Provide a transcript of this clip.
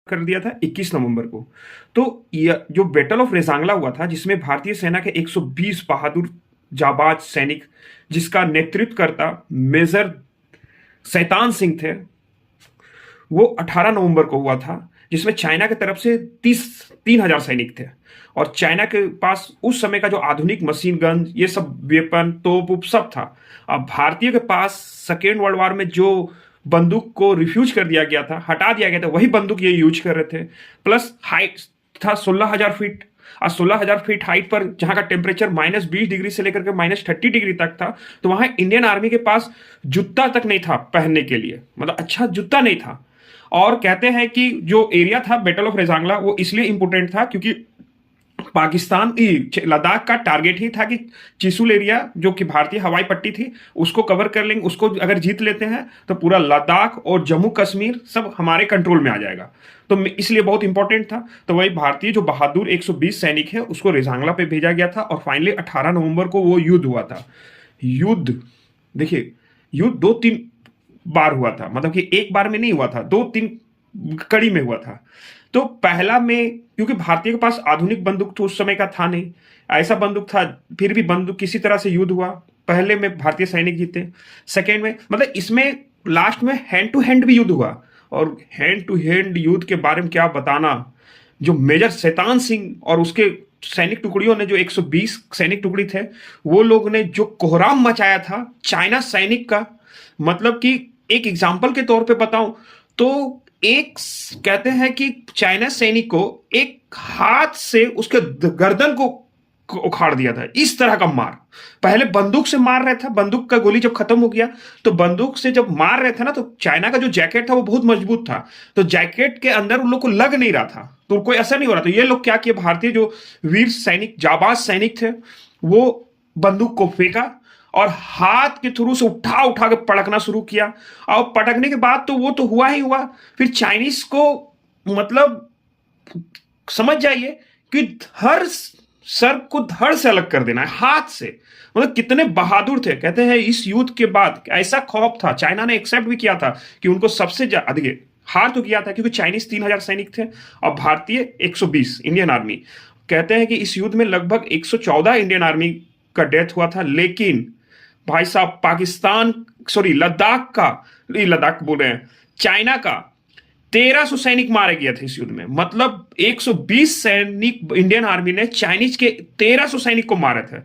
कर दिया था 21 नवंबर को। तो यह जो बैटल ऑफ रेजांगला हुआ था, जिसमें भारतीय सेना के 120 बहादुर जाबाज सैनिक, जिसका नेतृत्व करता मेजर शैतान सिंह थे, वो 18 नवंबर को हुआ था, जिसमें चाइना की तरफ से 3,000 सैनिक थे। और चाइना के पास उस समय का जो आधुनिक मशीन गन, ये सब वेपन, तोप उप सब था। अब भारतीय के पास सेकेंड वर्ल्ड वॉर में जो बंदूक को रिफ्यूज कर दिया गया था, हटा दिया गया था, वही बंदूक ये यूज कर रहे थे। प्लस हाइट था 16,000 फीट। और 16,000 फीट हाइट पर जहां का टेम्परेचर -20 डिग्री से लेकर के -30 डिग्री तक था, तो वहां इंडियन आर्मी के पास जूता तक नहीं था पहनने के लिए, मतलब अच्छा जूता नहीं था। और कहते हैं कि जो एरिया था बैटल ऑफ रेजांगला, वो इसलिए इंपोर्टेंट था क्योंकि पाकिस्तान लद्दाख का टारगेट ही था कि चिसूल एरिया, जो कि भारतीय हवाई पट्टी थी, उसको कवर कर लेंगे। उसको अगर जीत लेते हैं तो पूरा लद्दाख और जम्मू कश्मीर सब हमारे कंट्रोल में आ जाएगा। तो इसलिए बहुत इंपॉर्टेंट था। तो वही भारतीय जो बहादुर 120 सैनिक है, उसको रेजांगला पे भेजा गया था। और फाइनली 18 नवंबर को वो युद्ध हुआ था। युद्ध, देखिए, युद्ध 2-3 बार हुआ था, मतलब कि एक बार में नहीं हुआ था, 2-3 कड़ी में हुआ था। तो पहला में, क्योंकि भारतीय के पास आधुनिक बंदूक तो उस समय का था नहीं, ऐसा बंदूक था, फिर भी बंदूक किसी तरह से युद्ध हुआ। पहले में भारतीय सैनिक जीते। सेकेंड में, मतलब इसमें लास्ट में हैंड टू हैंड भी युद्ध हुआ। और हैंड टू हैंड युद्ध के बारे में क्या बताना। जो मेजर शैतान सिंह और उसके सैनिक टुकड़ियों ने, जो 120 सैनिक टुकड़ी थे, वो लोग ने जो कोहराम मचाया था चाइना सैनिक का, मतलब कि एक एग्जाम्पल के तौर पे बताऊं तो, एक कहते हैं कि चाइना सैनिक को एक हाथ से उसके गर्दन को उखाड़ दिया था। इस तरह का मार, पहले बंदूक से मार रहा था, बंदूक का गोली जब खत्म हो गया तो बंदूक से जब मार रहे थे ना, तो चाइना का जो जैकेट था वो बहुत मजबूत था, तो जैकेट के अंदर उन लोग को लग नहीं रहा था, तो कोई असर नहीं हो रहा। तो ये लोग क्या किए, भारतीय जो वीर सैनिक, जाबाज सैनिक थे, वो बंदूक को फेंका और हाथ के थ्रू से उठा उठा के पटकना शुरू किया। और पटकने के बाद तो वो तो हुआ ही हुआ। फिर चाइनीज को, मतलब समझ जाइए कि हर सर को धड़ से अलग कर देना है हाथ से। मतलब कितने बहादुर थे। कहते हैं इस युद्ध के बाद ऐसा खौफ था, चाइना ने एक्सेप्ट भी किया था कि उनको सबसे ज्यादा, हार तो किया था क्योंकि चाइनीज 3,000 सैनिक थे और भारतीय 120 इंडियन आर्मी। कहते हैं कि इस युद्ध में लगभग 114 इंडियन आर्मी का डेथ हुआ था। लेकिन भाई साहब, पाकिस्तान, सॉरी, लद्दाख का, लद्दाख बोल रहे हैं, चाइना का 1300 सैनिक मारे गए थे इस युद्ध में। मतलब 120 सैनिक इंडियन आर्मी ने चाइनीज के 1300 सैनिक को मारे थे।